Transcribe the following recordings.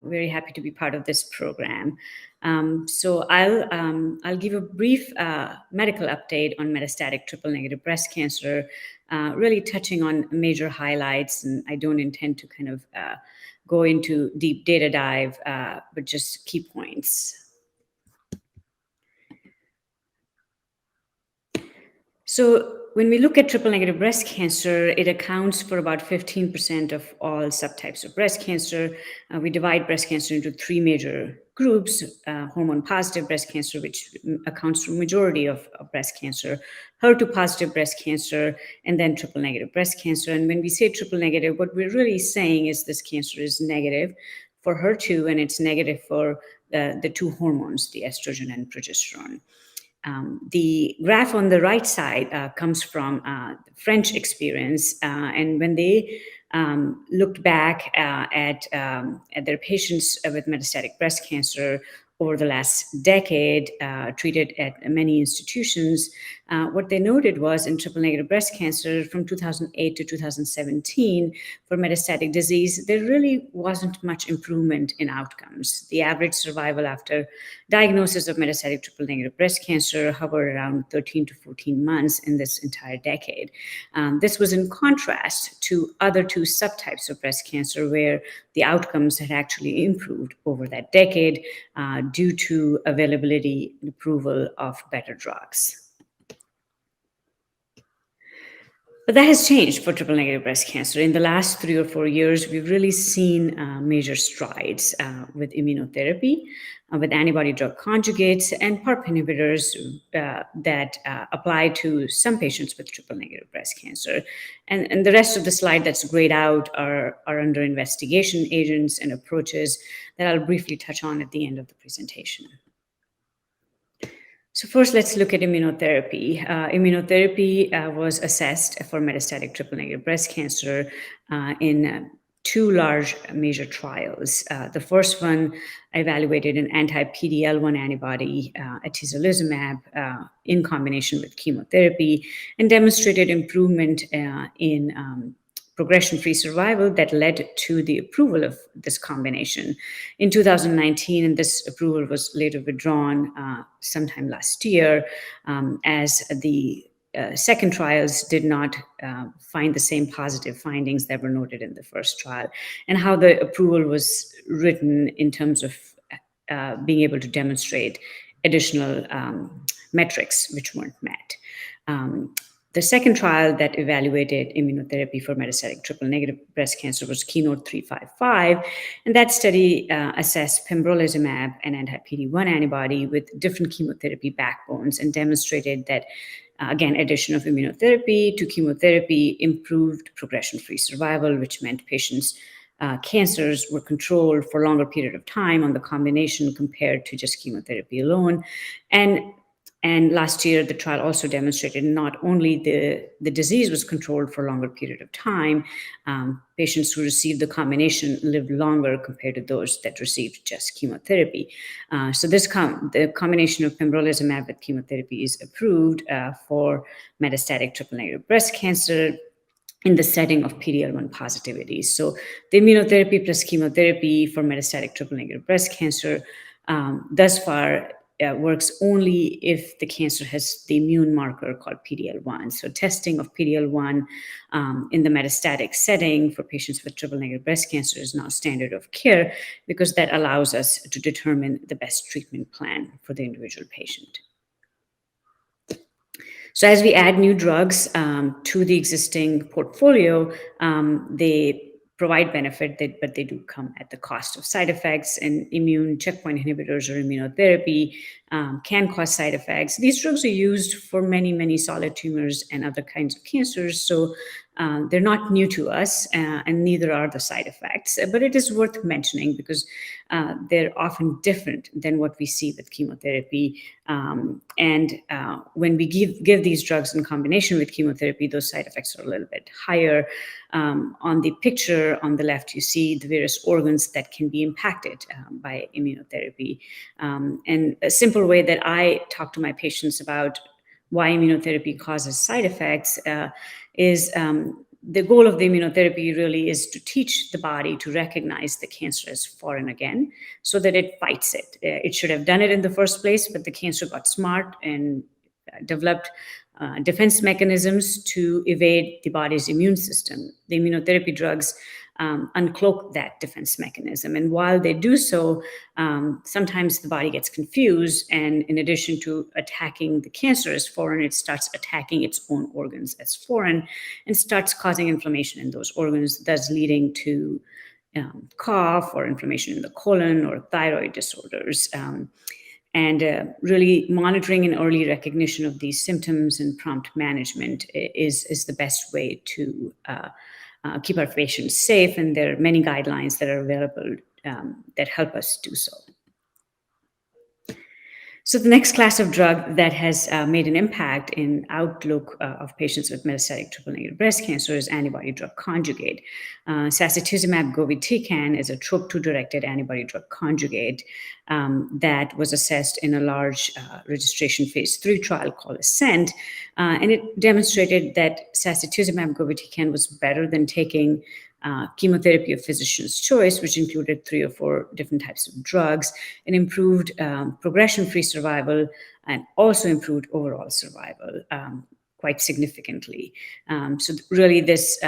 very happy to be part of this program. So I'll give a brief medical update on metastatic triple-negative breast cancer, really touching on major highlights, and I don't intend to kind of go into deep data dive, but just key points. So when we look at triple-negative breast cancer, it accounts for about 15% of all subtypes of breast cancer. We divide breast cancer into three major groups: hormone-positive breast cancer, which accounts for majority of breast cancer; HER2-positive breast cancer; and then triple-negative breast cancer. And when we say triple-negative, what we're really saying is this cancer is negative for HER2, and it's negative for the two hormones, the estrogen and progesterone. The graph on the right side comes from the French experience, and when they looked back at their patients with metastatic breast cancer over the last decade, treated at many institutions, what they noted was in triple-negative breast cancer from 2008 to 2017 for metastatic disease, there really wasn't much improvement in outcomes. The average survival after diagnosis of metastatic triple-negative breast cancer hovered around 13 to 14 months in this entire decade. This was in contrast to other two subtypes of breast cancer where the outcomes had actually improved over that decade due to availability and approval of better drugs. But that has changed for triple-negative breast cancer. In the last 3 or 4 years, we've really seen major strides with immunotherapy, with antibody-drug conjugates, and PARP inhibitors that apply to some patients with triple-negative breast cancer. And the rest of the slide that's grayed out are under investigation agents and approaches that I'll briefly touch on at the end of the presentation. So first, let's look at immunotherapy. Immunotherapy was assessed for metastatic triple-negative breast cancer in two large major trials. The first one evaluated an anti-PD-L1 antibody, atezolizumab, in combination with chemotherapy, and demonstrated improvement in progression-free survival that led to the approval of this combination in 2019, and this approval was later withdrawn sometime last year as the second trials did not find the same positive findings that were noted in the first trial, and how the approval was written in terms of being able to demonstrate additional metrics which weren't met. The second trial that evaluated immunotherapy for metastatic triple-negative breast cancer was KEYNOTE-355, and that study assessed pembrolizumab, an anti-PD-1 antibody, with different chemotherapy backbones, and demonstrated that, again, addition of immunotherapy to chemotherapy improved progression-free survival, which meant patients' cancers were controlled for a longer period of time on the combination compared to just chemotherapy alone. And last year, the trial also demonstrated not only the disease was controlled for a longer period of time, patients who received the combination lived longer compared to those that received just chemotherapy. So the combination of pembrolizumab with chemotherapy is approved for metastatic triple-negative breast cancer in the setting of PD-L1 positivity. So the immunotherapy plus chemotherapy for metastatic triple-negative breast cancer thus far works only if the cancer has the immune marker called PD-L1. So testing of PD-L1 in the metastatic setting for patients with triple-negative breast cancer is now standard of care because that allows us to determine the best treatment plan for the individual patient. So as we add new drugs to the existing portfolio, they provide benefit, but they do come at the cost of side effects, and immune checkpoint inhibitors or immunotherapy can cause side effects. These drugs are used for many, many solid tumors and other kinds of cancers, so they're not new to us, and neither are the side effects. But it is worth mentioning because they're often different than what we see with chemotherapy. And when we give these drugs in combination with chemotherapy, those side effects are a little bit higher. On the picture on the left, you see the various organs that can be impacted by immunotherapy. And a simple way that I talk to my patients about why immunotherapy causes side effects is the goal of the immunotherapy really is to teach the body to recognize the cancer as foreign again so that it fights it. It should have done it in the first place, but the cancer got smart and developed defense mechanisms to evade the body's immune system. The immunotherapy drugs uncloak that defense mechanism. And while they do so, sometimes the body gets confused. And in addition to attacking the cancer as foreign, it starts attacking its own organs as foreign and starts causing inflammation in those organs, thus leading to cough or inflammation in the colon or thyroid disorders. And really monitoring and early recognition of these symptoms and prompt management is the best way to keep our patients safe. And there are many guidelines that are available that help us do so. So the next class of drug that has made an impact in outlook of patients with metastatic triple-negative breast cancer is antibody-drug conjugate. Sacituzumab govitecan is a TROP2-directed antibody-drug conjugate that was assessed in a large registration phase 3 trial called ASCENT, and it demonstrated that sacituzumab govitecan was better than taking chemotherapy of physician's choice, which included 3 or 4 different types of drugs, and improved progression-free survival and also improved overall survival quite significantly. So really this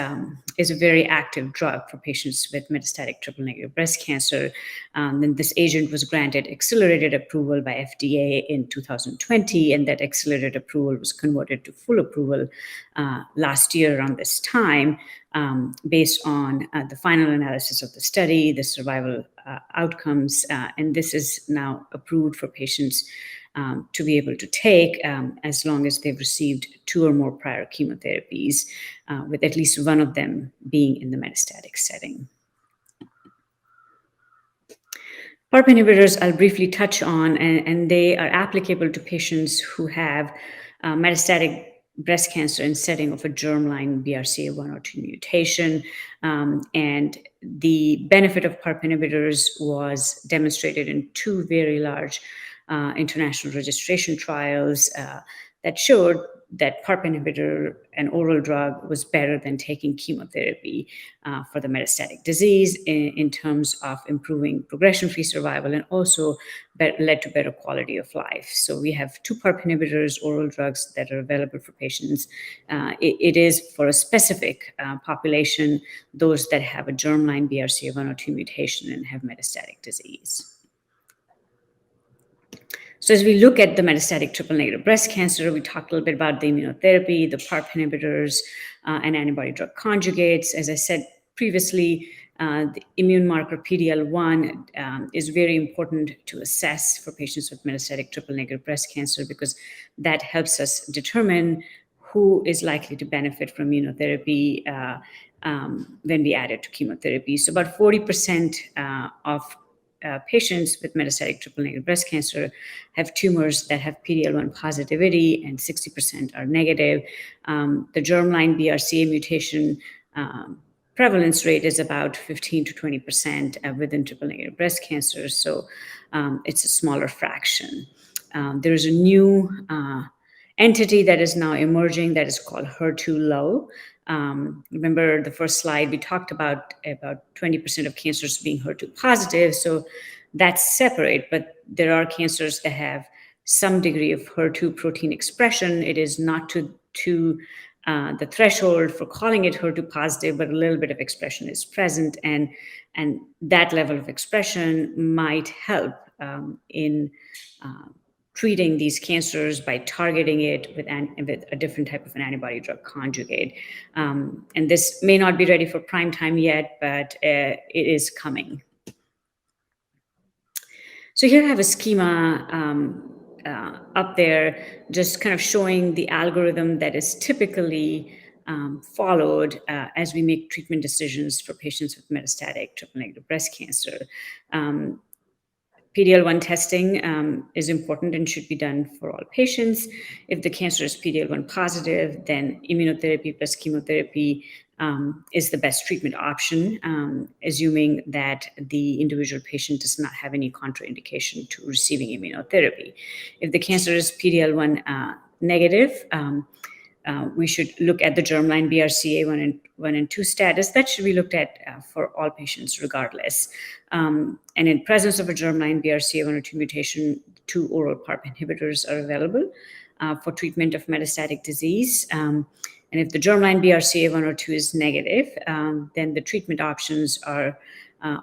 is a very active drug for patients with metastatic triple-negative breast cancer. And this agent was granted accelerated approval by FDA in 2020, and that accelerated approval was converted to full approval last year around this time, based on the final analysis of the study, the survival outcomes, and this is now approved for patients to be able to take as long as they've received 2 or more prior chemotherapies, with at least one of them being in the metastatic setting. PARP inhibitors I'll briefly touch on, and they are applicable to patients who have metastatic breast cancer in setting of a germline BRCA1 or 2 mutation. And the benefit of PARP inhibitors was demonstrated in 2 very large international registration trials that showed that PARP inhibitor, an oral drug, was better than taking chemotherapy for the metastatic disease in terms of improving progression-free survival, and also led to better quality of life. So we have 2 PARP inhibitors, oral drugs that are available for patients. It is for a specific population, those that have a germline BRCA1 or 2 mutation and have metastatic disease. So as we look at the metastatic triple-negative breast cancer, we talked a little bit about the immunotherapy, the PARP inhibitors, and antibody-drug conjugates. As I said previously, the immune marker PD-L1 is very important to assess for patients with metastatic triple-negative breast cancer, because that helps us determine who is likely to benefit from immunotherapy when we add it to chemotherapy. So about 40% of patients with metastatic triple-negative breast cancer have tumors that have PD-L1 positivity, and 60% are negative. The germline BRCA mutation prevalence rate is about 15 to 20% within triple-negative breast cancer, so it's a smaller fraction. There's a new entity that is now emerging that is called HER2-low. Remember the first slide, we talked about 20% of cancers being HER2 positive, so that's separate, but there are cancers that have some degree of HER2 protein expression. It is not to the threshold for calling it HER2 positive, but a little bit of expression is present, and that level of expression might help in treating these cancers by targeting it with a different type of an antibody-drug conjugate. And this may not be ready for prime time yet, but it is coming. So here I have a schema up there, just kind of showing the algorithm that is typically followed as we make treatment decisions for patients with metastatic triple-negative breast cancer. PD-L1 testing is important and should be done for all patients. If the cancer is PD-L1 positive, then immunotherapy plus chemotherapy is the best treatment option, assuming that the individual patient does not have any contraindication to receiving immunotherapy. If the cancer is PD-L1 negative, we should look at the germline BRCA1 and 2 status. That should be looked at for all patients regardless. And in presence of a germline BRCA1 or 2 mutation, 2 oral PARP inhibitors are available for treatment of metastatic disease. And if the germline BRCA1 or 2 is negative, then the treatment options are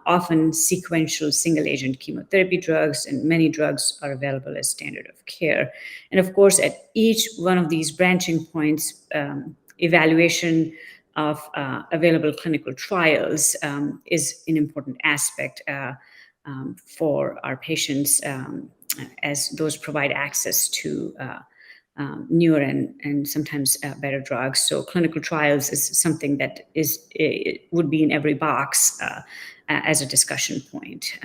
often sequential single-agent chemotherapy drugs, and many drugs are available as standard of care. And of course, at each one of these branching points, evaluation of available clinical trials is an important aspect for our patients, as those provide access to newer and sometimes better drugs. So clinical trials is something that would be in every box as a discussion point.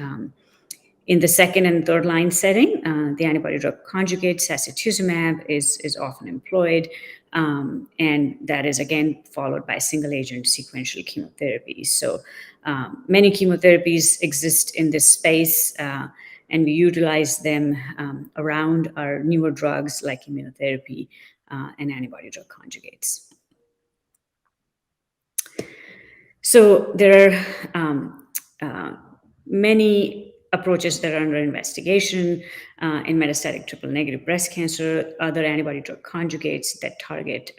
In the second and third line setting, the antibody drug conjugate sacituzumab is often employed, and that is again followed by single agent sequential chemotherapy. So many chemotherapies exist in this space, and we utilize them around our newer drugs like immunotherapy and antibody drug conjugates. So there are many approaches that are under investigation in metastatic triple negative breast cancer, other antibody drug conjugates that target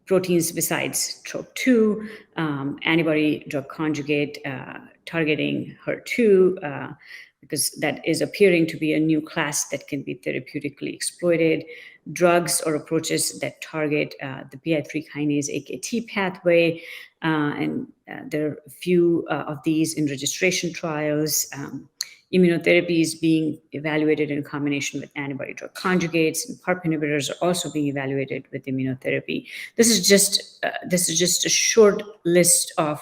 proteins besides TROP2, antibody drug conjugate targeting HER2, because that is appearing to be a new class that can be therapeutically exploited. Drugs or approaches that target the PI3 kinase AKT pathway, and there are a few of these in registration trials. Immunotherapy is being evaluated in combination with antibody drug conjugates, and PARP inhibitors are also being evaluated with immunotherapy. This is just a short list of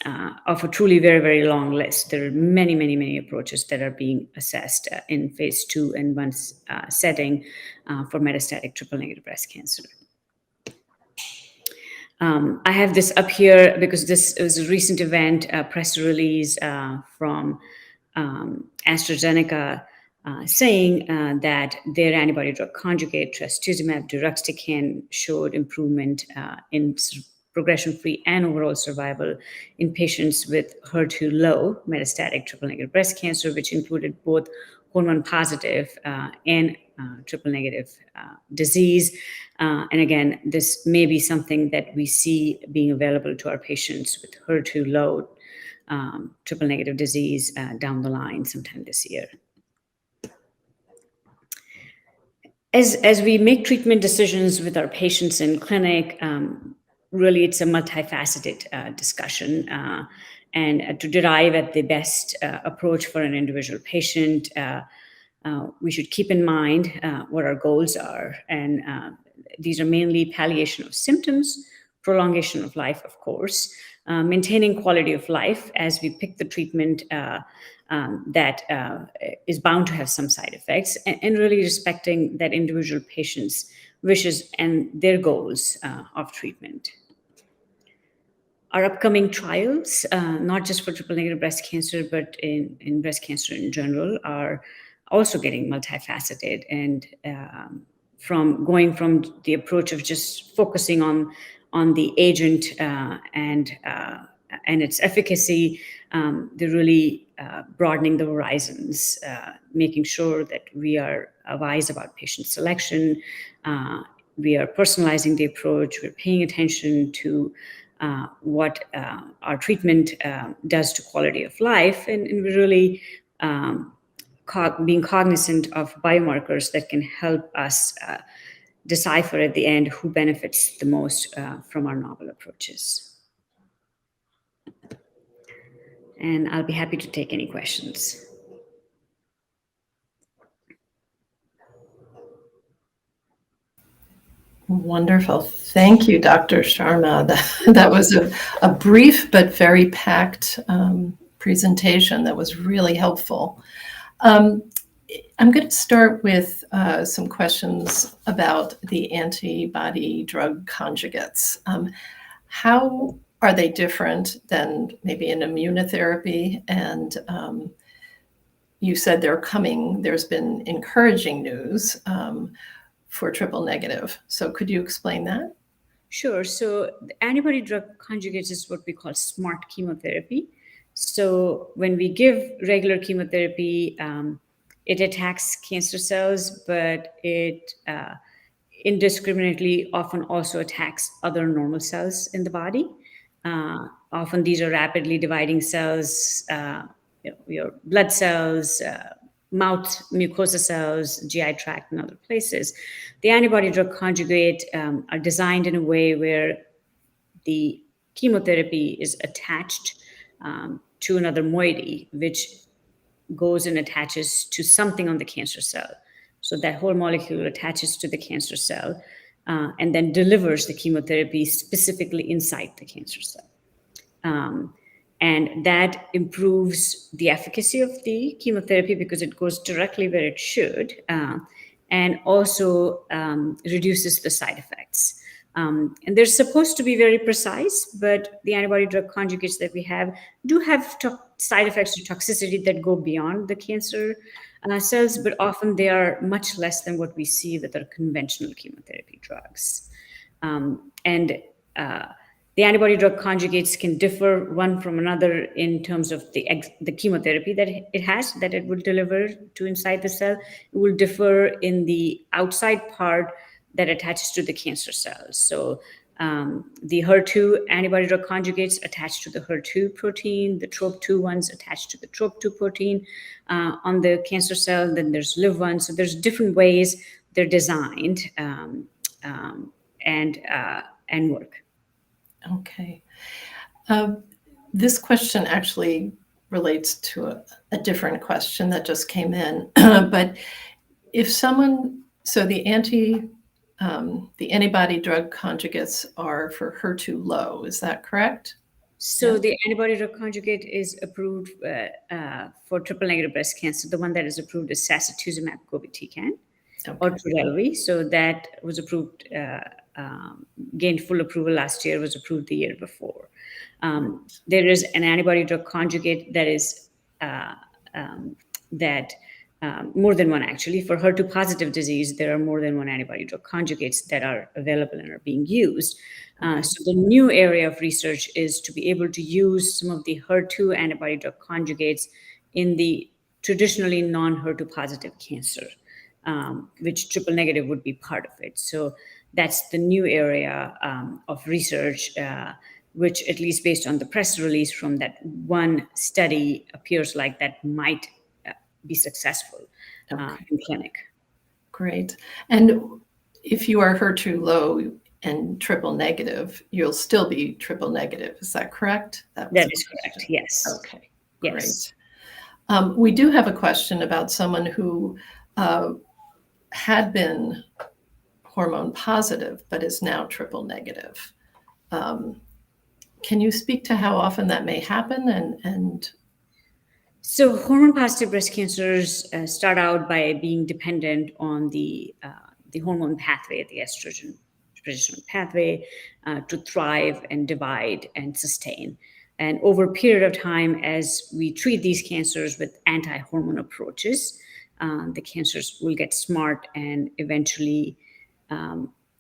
a truly very, very long list. There are many, many, many approaches that are being assessed in phase 2 and 1 setting for metastatic triple negative breast cancer. I have this up here because this is a recent event, a press release from AstraZeneca saying that their antibody drug conjugate, trastuzumab deruxtecan, showed improvement in progression-free and overall survival in patients with HER2-low metastatic triple-negative breast cancer, which included both hormone-positive and triple-negative disease. And again, this may be something that we see being available to our patients with HER2-low triple-negative disease down the line sometime this year. As we make treatment decisions with our patients in clinic, really it's a multifaceted discussion. And to derive at the best approach for an individual patient, we should keep in mind what our goals are. And these are mainly palliation of symptoms, prolongation of life, of course, maintaining quality of life as we pick the treatment that is bound to have some side effects, and really respecting that individual patient's wishes and their goals of treatment. Our upcoming trials, not just for triple-negative breast cancer, but in breast cancer in general, are also getting multifaceted, and from the approach of just focusing on the agent and its efficacy, they're really broadening the horizons, making sure that we are wise about patient selection, we are personalizing the approach, we're paying attention to what our treatment does to quality of life, and we're really being cognizant of biomarkers that can help us decipher at the end who benefits the most from our novel approaches. And I'll be happy to take any questions. Wonderful. Thank you, Dr. Sharma. That was a brief but very packed presentation that was really helpful. I'm going to start with some questions about the antibody drug conjugates. How are they different than maybe an immunotherapy? And you said there's been encouraging news for triple negative. So could you explain that? Sure. So the antibody drug conjugates is what we call smart chemotherapy. So when we give regular chemotherapy, it attacks cancer cells, but it indiscriminately often also attacks other normal cells in the body. Often these are rapidly dividing cells, your blood cells, mouth mucosa cells, GI tract, and other places. The antibody drug conjugate are designed in a way where the chemotherapy is attached to another moiety, which goes and attaches to something on the cancer cell. So that whole molecule attaches to the cancer cell and then delivers the chemotherapy specifically inside the cancer cell. And that improves the efficacy of the chemotherapy because it goes directly where it should, and also reduces the side effects. And they're supposed to be very precise, but the antibody drug conjugates that we have do have side effects or toxicity that go beyond the cancer cells, but often they are much less than what we see with our conventional chemotherapy drugs. The antibody drug conjugates can differ one from another in terms of the chemotherapy that it will deliver to inside the cell. It will differ in the outside part that attaches to the cancer cells. So the HER2 antibody drug conjugates attach to the HER2 protein, the TROP2 ones attach to the TROP2 protein on the cancer cell, then there's live ones. So there's different ways they're designed and work. Okay. This question actually relates to a different question that just came in. But if someone, so the antibody drug conjugates are for HER2 low, is that correct? So Yes. the antibody drug conjugate is approved for triple negative breast cancer. The one that is approved is sacituzumab govitecan or Trodelvy. So that was approved, gained full approval last year, was approved the year before. There is an antibody drug conjugate that is more than one actually. For HER2 positive disease, there are more than one antibody drug conjugates that are available and are being used. So the new area of research is to be able to use some of the HER2 antibody drug conjugates in the traditionally non-HER2 positive cancer, which triple negative would be part of it. So that's the new area of research, which at least based on the press release from that one study appears like that might be successful in clinic. Great. And if you are HER2 low and triple negative, you'll still be triple negative. Is that correct? That is correct. Yes. Okay. Yes. Great. We do have a question about someone who had been hormone positive but is now triple negative. Can you speak to how often that may happen and So hormone positive breast cancers start out by being dependent on the hormone pathway, the estrogen progesterone pathway, to thrive and divide and sustain. And over a period of time, as we treat these cancers with anti-hormone approaches, the cancers will get smart and eventually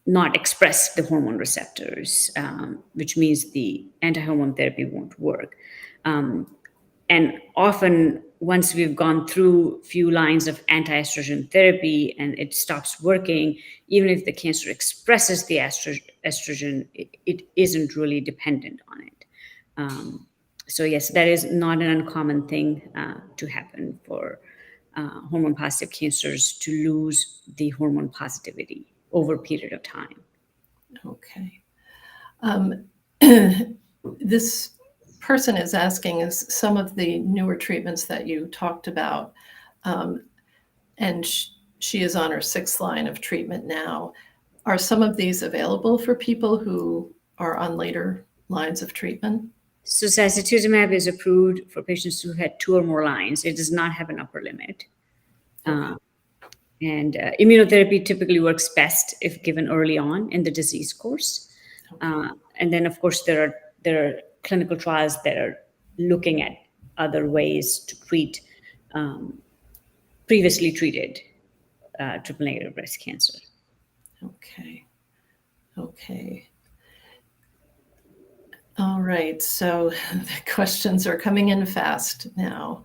not express the hormone receptors, which means the anti-hormone therapy won't work. And often, once we've gone through a few lines of anti-estrogen therapy and it stops working, even if the cancer expresses the estrogen, it isn't really dependent on it. So yes, that is not an uncommon thing to happen for hormone positive cancers, to lose the hormone positivity over a period of time. Okay. This person is asking, is some of the newer treatments that you talked about, and she is on her 6th line of treatment now, are some of these available for people who are on later lines of treatment? So sacituzumab is approved for patients who had 2 or more lines. It does not have an upper limit. And immunotherapy typically works best if given early on in the disease course. And then, of course, there are clinical trials that are looking at other ways to treat previously treated triple negative breast cancer. Okay. Okay. All right. So the questions are coming in fast now.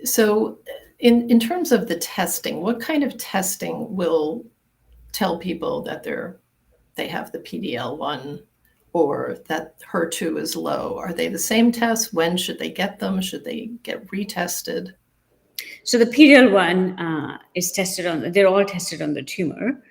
So in terms of the testing, what kind of testing will tell people that they have the PD-L1 or that HER2 is low? Are they the same tests? When should they get them? Should they get retested? So the PD-L1 is tested on, they're all tested on the tumor.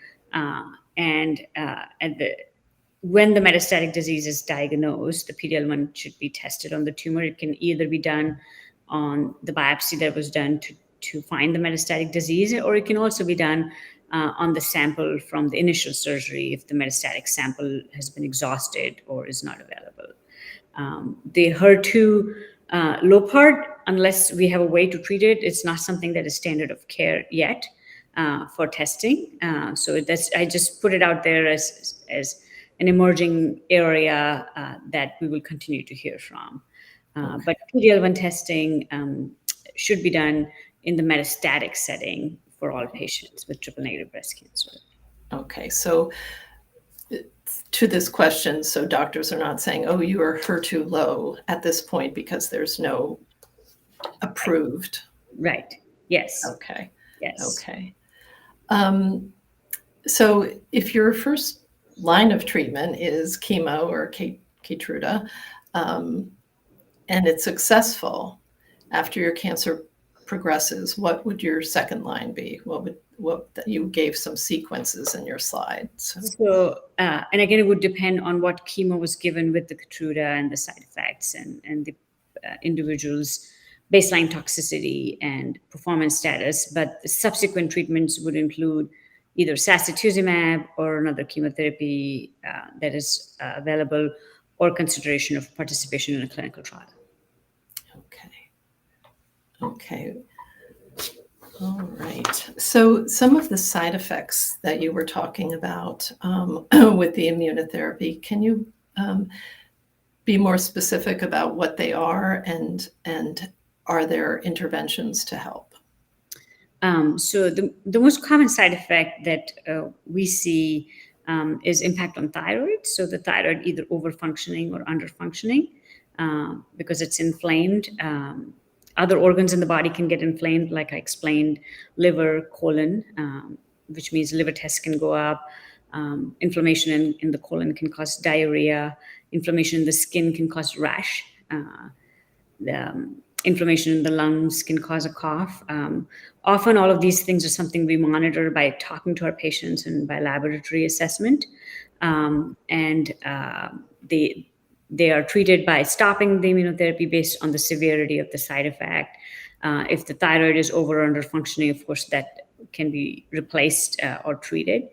When the metastatic disease is diagnosed, the PD-L1 should be tested on the tumor. It can either be done on the biopsy that was done to find the metastatic disease, or it can also be done on the sample from the initial surgery if the metastatic sample has been exhausted or is not available. The HER2 low part, unless we have a way to treat it, it's not something that is standard of care yet for testing. So I just put it out there as an emerging area that we will continue to hear from. Okay. But PD-L1 testing should be done in the metastatic setting for all patients with triple negative breast cancer. Okay, so to this question, so doctors are not saying, oh, you are HER2 low at this point because there's no approved. Right. Yes. Okay. Yes. Okay. So if your first line of treatment is chemo or Keytruda, and it's successful, after your cancer progresses, what would your second line be? What you gave some sequences in your slide. So and again, it would depend on what chemo was given with the Keytruda and the side effects and the individual's baseline toxicity and performance status. But the subsequent treatments would include either sacituzumab or another chemotherapy that is available, or consideration of participation in a clinical trial. Okay. All right. So some of the side effects that you were talking about with the immunotherapy, can you be more specific about what they are, and are there interventions to help? So the most common side effect that we see is impact on thyroid. So the thyroid either overfunctioning or underfunctioning because it's inflamed. Other organs in the body can get inflamed, like I explained, liver, colon, which means liver tests can go up. Inflammation in the colon can cause diarrhea. Inflammation in the skin can cause rash. Inflammation in the lungs can cause a cough. Often all of these things are something we monitor by talking to our patients and by laboratory assessment. They are treated by stopping the immunotherapy based on the severity of the side effect. If the thyroid is over or under functioning, of course, that can be replaced or treated.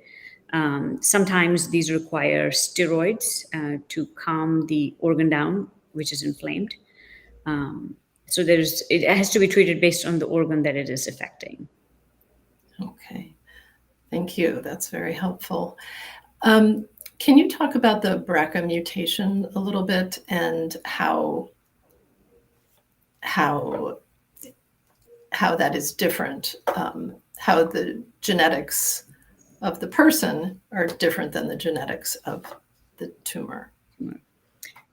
Sometimes these require steroids to calm the organ down, which is inflamed. So it has to be treated based on the organ that it is affecting. Okay, thank you. That's very helpful. Can you talk about the BRCA mutation a little bit and how that is different, how the genetics of the person are different than the genetics of the tumor?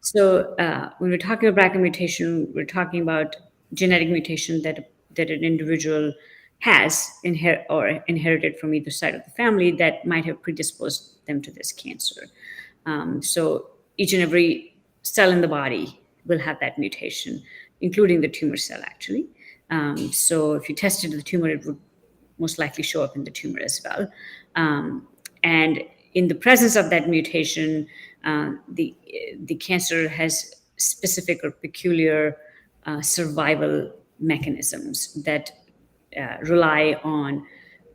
So when we're talking about BRCA mutation, we're talking about genetic mutation that an individual has inherited from either side of the family that might have predisposed them to this cancer. So each and every cell in the body will have that mutation, including the tumor cell, actually. So if you tested the tumor, it would most likely show up in the tumor as well. And in the presence of that mutation, the cancer has specific or peculiar survival mechanisms that rely on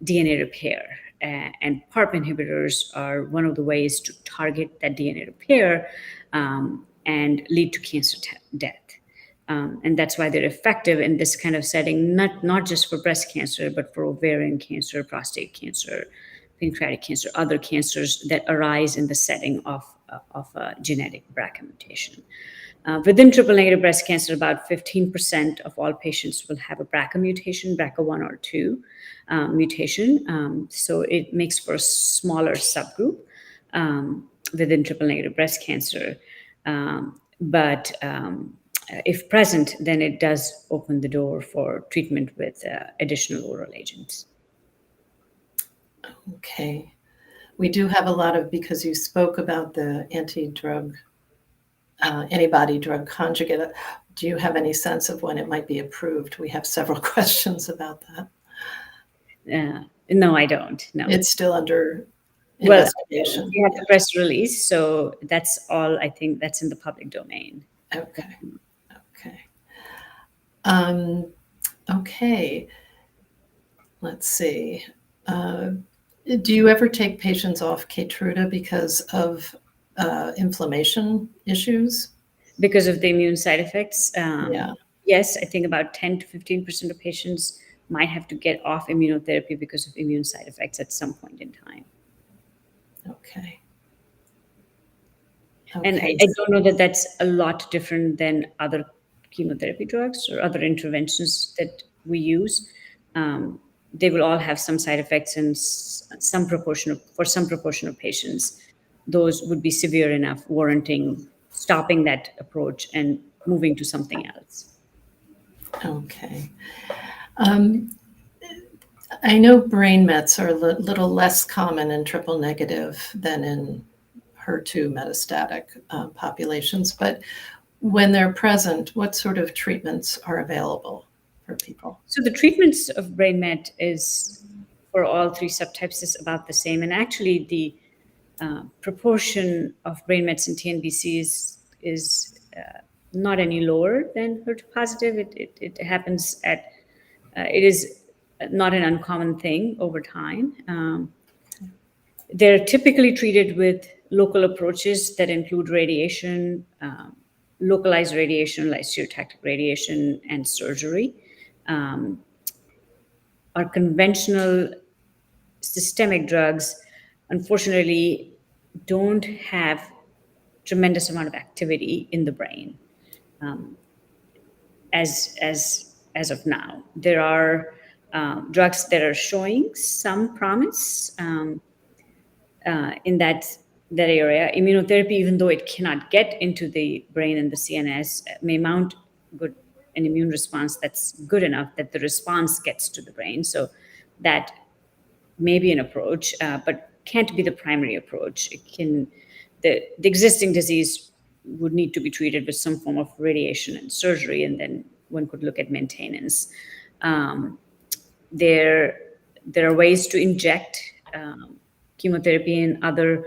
DNA repair. And PARP inhibitors are one of the ways to target that DNA repair and lead to cancer death. And that's why they're effective in this kind of setting, not just for breast cancer, but for ovarian cancer, prostate cancer, pancreatic cancer, other cancers that arise in the setting of a genetic BRCA mutation. Within triple negative breast cancer, about 15% of all patients will have a BRCA mutation, BRCA1 or 2 mutation. So it makes for a smaller subgroup within triple negative breast cancer. But if present, then it does open the door for treatment with additional oral agents. Okay. We do have a lot of, because you spoke about the antibody drug conjugate. Do you have any sense of when it might be approved? We have several questions about that. No, I don't. No. It's still under Well, investigation. we have the press release, so that's all. I think that's in the public domain. Okay. Okay. Let's see. Do you ever take patients off Keytruda because of inflammation issues? Because of the immune side effects? Yeah. Yes, I think about 10 to 15% of patients might have to get off immunotherapy because of immune side effects at some point in time. Okay. And I don't know that that's a lot different than other chemotherapy drugs or other interventions that we use. They will all have some side effects, and for some proportion of patients, those would be severe enough, warranting stopping that approach and moving to something else. Okay. I know brain mets are a little less common in triple negative than in HER2 metastatic populations, but when they're present, what sort of treatments are available for people? So the treatments of brain met is for all three subtypes is about the same, and actually the proportion of brain mets in TNBC is not any lower than HER2 positive. It happens at it is not an uncommon thing over time. They're typically treated with local approaches that include radiation, localized radiation, like stereotactic radiation, and surgery. Our conventional systemic drugs, unfortunately, don't have tremendous amount of activity in the brain as of now. There are drugs that are showing some promise in that area. Immunotherapy, even though it cannot get into the brain and the CNS, may mount an immune response that's good enough that the response gets to the brain. So that may be an approach, but can't be the primary approach. The existing disease would need to be treated with some form of radiation and surgery, and then one could look at maintenance. There are ways to inject chemotherapy and other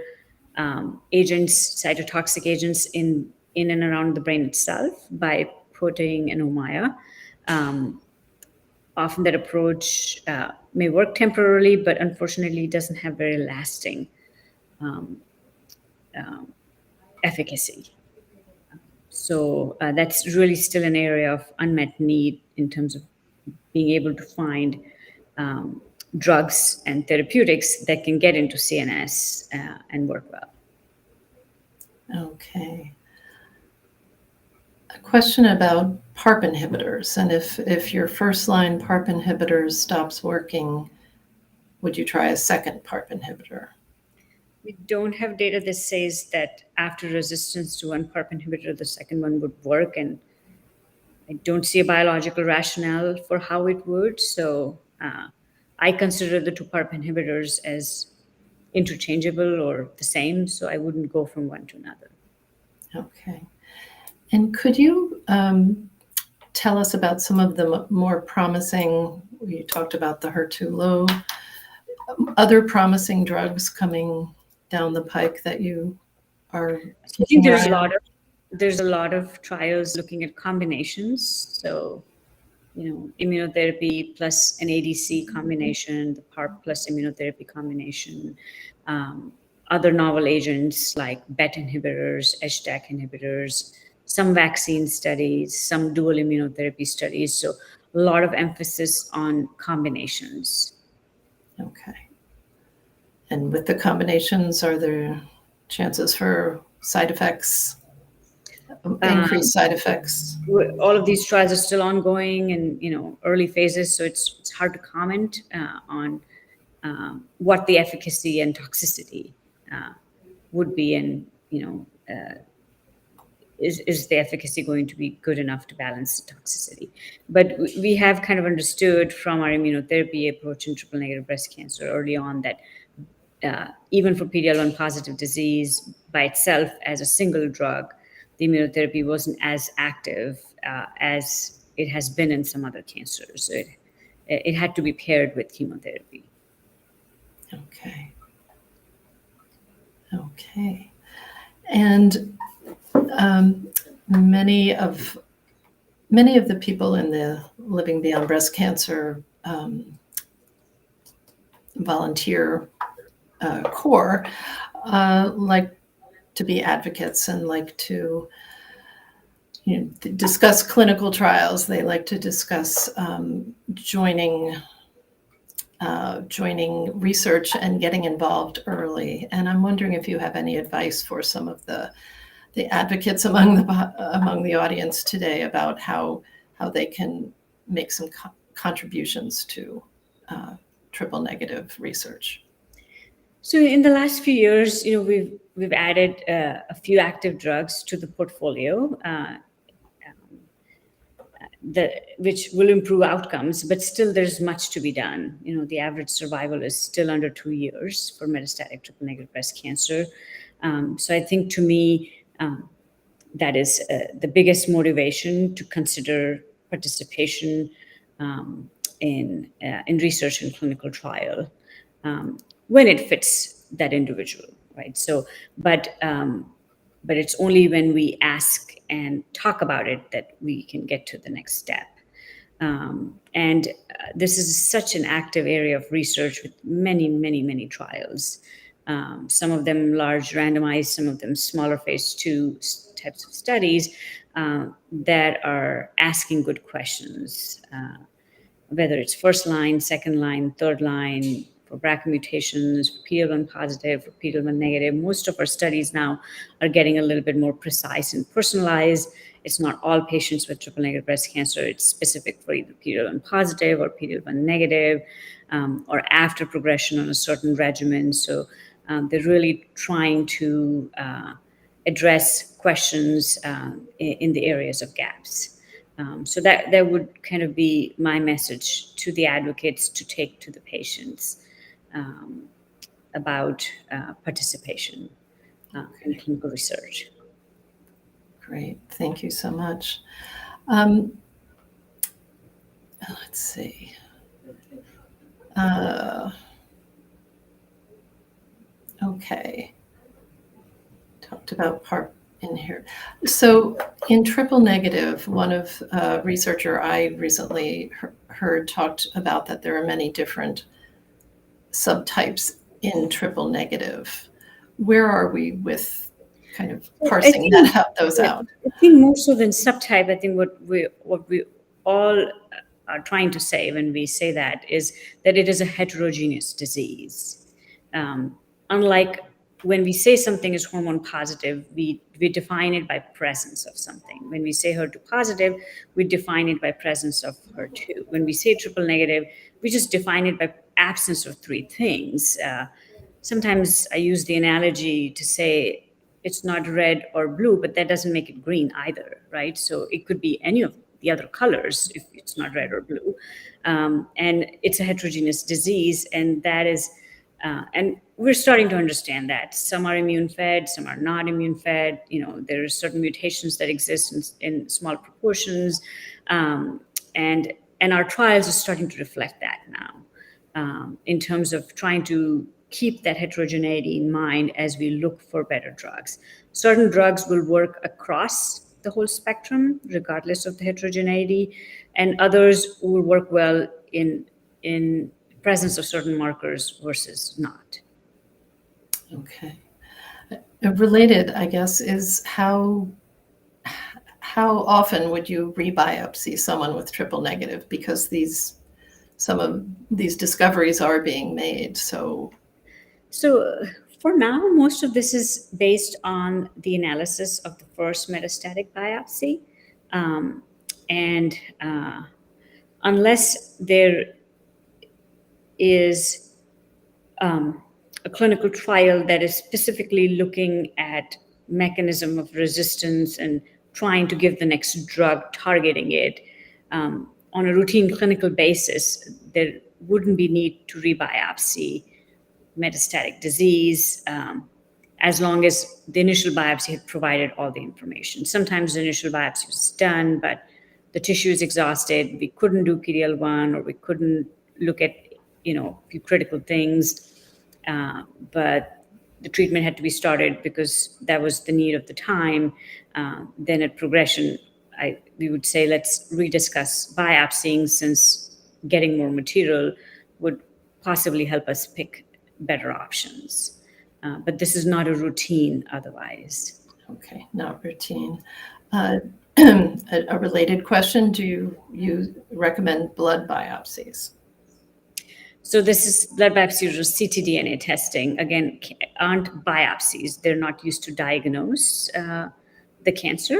agents, cytotoxic agents, in and around the brain itself by putting an Ommaya. Often that approach may work temporarily, but unfortunately doesn't have very lasting efficacy. So that's really still an area of unmet need in terms of being able to find drugs and therapeutics that can get into CNS and work well. Okay. A question about PARP inhibitors, and if your first-line PARP inhibitor stops working, would you try a second PARP inhibitor? We don't have data that says that after resistance to one PARP inhibitor, the second one would work, and I don't see a biological rationale for how it would. So I consider the two PARP inhibitors as interchangeable or the same, so I wouldn't go from one to another. Okay. And could you tell us about some of the more promising, you talked about the HER2 low, other promising drugs coming down the pike that you are I think there's a lot of trials looking at combinations. So, immunotherapy plus an ADC combination, the PARP plus immunotherapy combination, other novel agents like BET inhibitors, HDAC inhibitors, some vaccine studies, some dual immunotherapy studies. So a lot of emphasis on combinations. Okay. And with the combinations, are there chances for side effects? increased side effects? All of these trials are still ongoing and early phases, so it's hard to comment on what the efficacy and toxicity would be, and is the efficacy going to be good enough to balance the toxicity? But we have kind of understood from our immunotherapy approach in triple negative breast cancer early on that even for PD-L1 positive disease by itself as a single drug, the immunotherapy wasn't as active as it has been in some other cancers. So it had to be paired with chemotherapy. Okay. Okay. And many of the people in the Living Beyond Breast Cancer volunteer core like to be advocates and like to discuss clinical trials. They like to discuss joining research and getting involved early. And I'm wondering if you have any advice for some of the advocates among the audience today about how they can make some contributions to triple negative research. So in the last few years, we've added a few active drugs to the portfolio, which will improve outcomes, but still there's much to be done. The average survival is still under 2 years for metastatic triple negative breast cancer. So I think to me, that is the biggest motivation to consider participation in research and clinical trial when it fits that individual, right? So, but it's only when we ask and talk about it that we can get to the next step. And this is such an active area of research with many, many, many trials. Some of them large randomized, some of them smaller phase 2 types of studies that are asking good questions, whether it's first line, second line, third line, for BRCA mutations, for PD-L1 positive, for PD-L1 negative. Most of our studies now are getting a little bit more precise and personalized. It's not all patients with triple negative breast cancer. It's specific for either PD-L1 positive or PD-L1 negative, or after progression on a certain regimen. So they're really trying to address questions in the areas of gaps. So that would kind of be my message to the advocates to take to the patients about participation in clinical research. Great, thank you so much. Let's see. Okay. Talked about PARP in here. So in triple negative, one of researcher I recently heard talked about that there are many different subtypes in triple negative. Where are we with kind of parsing those out? I think more so than subtype, I think what we all are trying to say when we say that is that it is a heterogeneous disease. Unlike when we say something is hormone positive, we define it by presence of something. When we say HER2 positive, we define it by presence of HER2. When we say triple negative, we just define it by absence of 3 things. Sometimes I use the analogy to say it's not red or blue, but that doesn't make it green either, right? So it could be any of the other colors if it's not red or blue. And it's a heterogeneous disease, and that is, and we're starting to understand that. Some are immune fed, some are not immune fed. There are certain mutations that exist in small proportions. And our trials are starting to reflect that now in terms of trying to keep that heterogeneity in mind as we look for better drugs. Certain drugs will work across the whole spectrum, regardless of the heterogeneity, and others will work well in presence of certain markers versus not. Okay. Related, I guess, is how often would you rebiopsy someone with triple negative, because some of these discoveries are being made. So For now, most of this is based on the analysis of the first metastatic biopsy. Um, and unless there is a clinical trial that is specifically looking at mechanism of resistance and trying to give the next drug targeting it on a routine clinical basis, there wouldn't be need to rebiopsy metastatic disease as long as the initial biopsy had provided all the information. Sometimes the initial biopsy was done, but the tissue is exhausted. We couldn't do PD-L1, or we couldn't look at a few critical things. But the treatment had to be started because that was the need of the time. Then at progression, we would say, let's rediscuss biopsying, since getting more material would possibly help us pick better options. But this is not a routine otherwise. Okay, not routine. A related question, do you recommend blood biopsies? So this is blood biopsies or ctDNA testing. Again, aren't biopsies. They're not used to diagnose the cancer.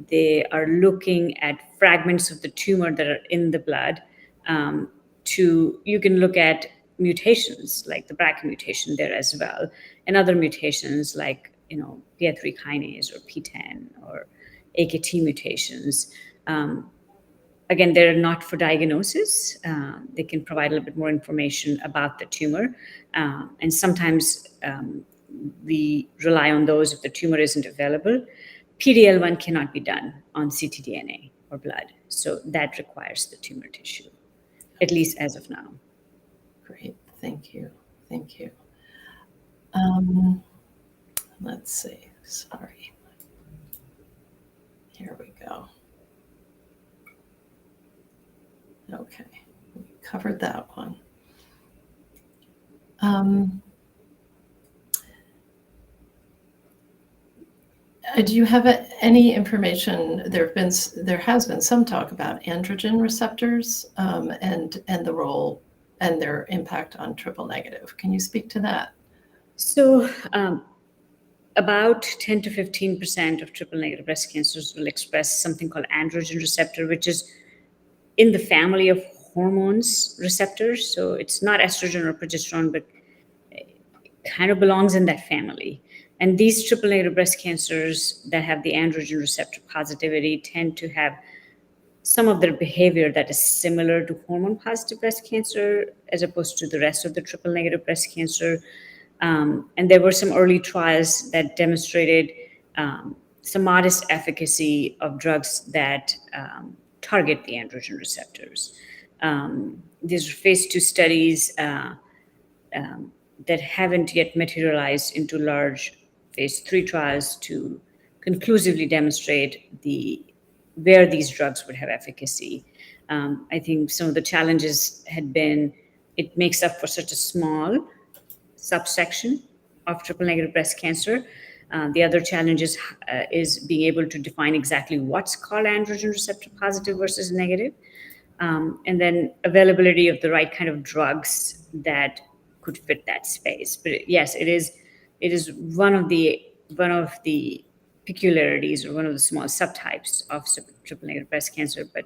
They are looking at fragments of the tumor that are in the blood. You can look at mutations like the BRCA mutation there as well, and other mutations like PI3 kinase or PTEN or AKT mutations. Again, they're not for diagnosis. They can provide a little bit more information about the tumor. And sometimes we rely on those if the tumor isn't available. PD-L1 cannot be done on ctDNA or blood. So that requires the tumor tissue, at least as of now. Great, thank you. Thank you. Let's see, sorry. Here we go. Okay, we covered that one. Do you have any information? There has been some talk about androgen receptors and the role and their impact on triple negative. Can you speak to that? So about 10 to 15% of triple negative breast cancers will express something called androgen receptor, which is in the family of hormones receptors. So it's not estrogen or progesterone, but it kind of belongs in that family. And these triple negative breast cancers that have the androgen receptor positivity tend to have some of their behavior that is similar to hormone positive breast cancer, as opposed to the rest of the triple negative breast cancer. And there were some early trials that demonstrated some modest efficacy of drugs that target the androgen receptors. These are phase 2 studies that haven't yet materialized into large phase 3 trials to conclusively demonstrate where these drugs would have efficacy. I think some of the challenges had been it makes up for such a small subsection of triple negative breast cancer. The other challenge is being able to define exactly what's called androgen receptor positive versus negative, and then availability of the right kind of drugs that could fit that space. But yes, it is one of the peculiarities or one of the small subtypes of triple negative breast cancer. But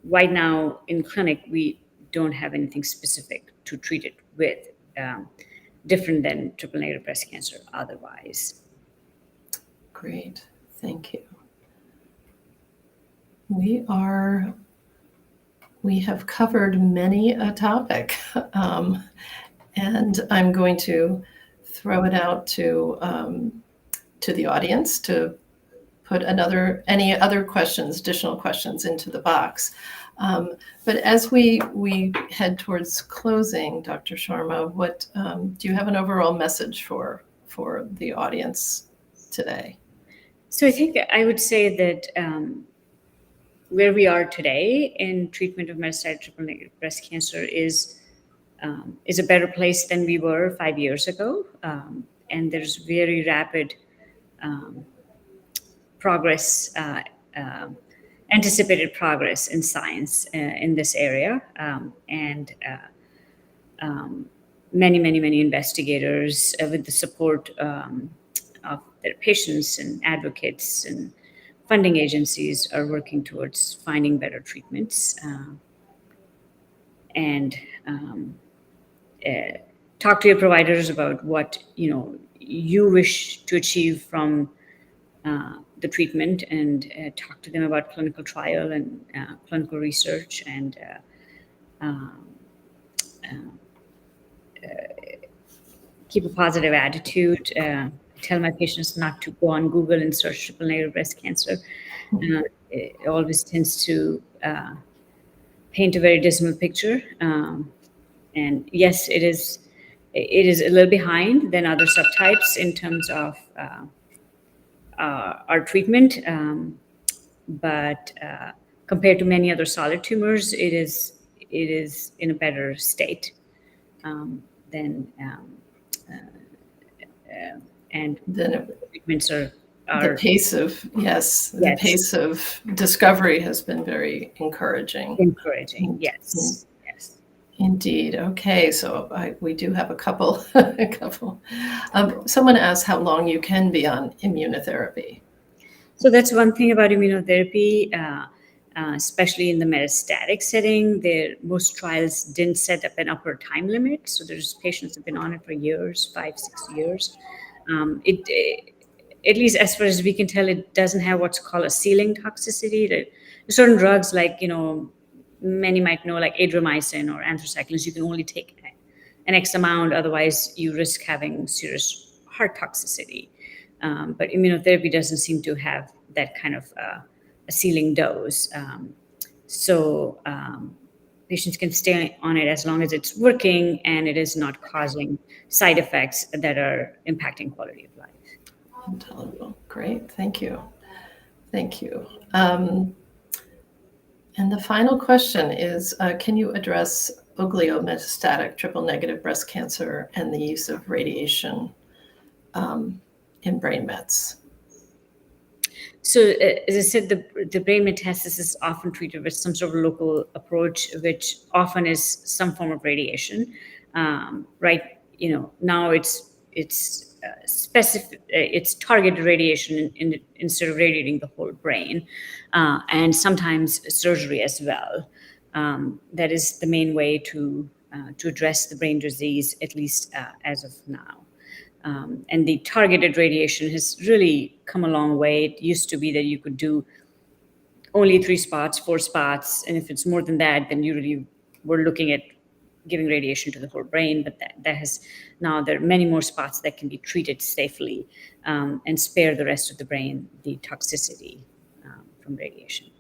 right now in clinic, we don't have anything specific to treat it with, different than triple negative breast cancer otherwise. Great, thank you. We have covered many a topic, and I'm going to throw it out to the audience to put any other questions, additional questions into the box. But as we head towards closing, Dr. Sharma, what do you have an overall message for the audience today? So I think I would say that where we are today in treatment of metastatic triple negative breast cancer is a better place than we were 5 years ago, and there's very rapid progress, anticipated progress in science in this area, and many investigators with the support of their patients and advocates and funding agencies are working towards finding better treatments and talk to your providers about what you wish to achieve from the treatment, and talk to them about clinical trial and clinical research, and keep a positive attitude. Tell my patients not to go on Google and search triple negative breast cancer. It always tends to paint a very dismal picture. And yes, it is a little behind than other subtypes in terms of our treatment, but compared to many other solid tumors, it is in a better state than and Then treatments are the pace of the pace of discovery has been very encouraging. Yes. Indeed. Okay, so we do have a couple. Someone asked how long you can be on immunotherapy. So that's one thing about immunotherapy, especially in the metastatic setting. Most trials didn't set up an upper time limit, so there's patients have been on it for years, 5-6 years. At least as far as we can tell, it doesn't have what's called a ceiling toxicity. There's certain drugs like, many might know, like adriamycin or anthracyclines, you can only take an X amount, otherwise you risk having serious heart toxicity. But immunotherapy doesn't seem to have that kind of a ceiling dose. So patients can stay on it as long as it's working and it is not causing side effects that are impacting quality of life. Intolerable. Great. Thank you. And the final question is, can you address oligometastatic triple negative breast cancer and the use of radiation in brain mets? So, as I said, the brain metastasis is often treated with some sort of local approach, which often is some form of radiation. Right? Now it's specific. It's targeted radiation instead of radiating the whole brain, and sometimes surgery as well. That is the main way to address the brain disease, at least as of now. And the targeted radiation has really come a long way. It used to be that you could do only 3 spots, 4 spots, and if it's more than that, then you really were looking at giving radiation to the whole brain. But that has now, there are many more spots that can be treated safely and spare the rest of the brain the toxicity from radiation.